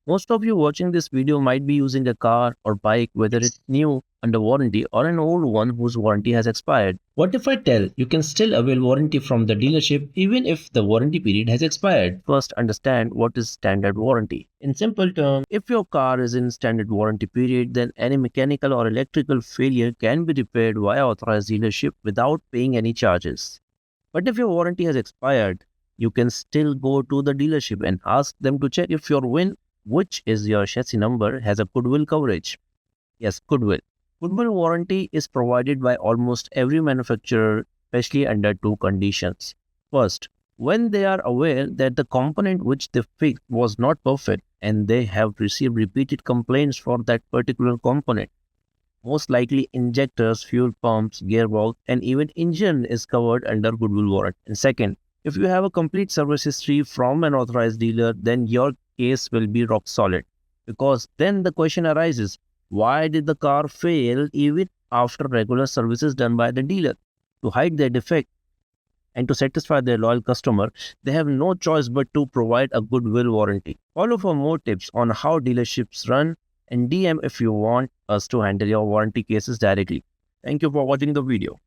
Most of you watching this video might be using a car or bike, whether it's new under warranty or an old one whose warranty has expired. What if I tell you can still avail warranty from the dealership even if the warranty period has expired? First, understand what is standard warranty. In simple terms, if your car is in standard warranty period, then any mechanical or electrical failure can be repaired via authorized dealership without paying any charges. But if your warranty has expired, you can still go to the dealership and ask them to check if your VIN, which is your chassis number, has a Goodwill coverage. Yes, Goodwill. Goodwill warranty is provided by almost every manufacturer, especially under two conditions. First, when they are aware that the component which they fixed was not perfect and they have received repeated complaints for that particular component. Most likely injectors, fuel pumps, gearbox, and even engine is covered under Goodwill warranty. And second, if you have a complete service history from an authorized dealer, then your case will be rock solid. Because then the question arises, why did the car fail even after regular services done by the dealer? To hide their defect and to satisfy their loyal customer, they have no choice but to provide a Goodwill warranty. Follow for more tips on how dealerships run and DM if you want us to handle your warranty cases directly. Thank you for watching the video.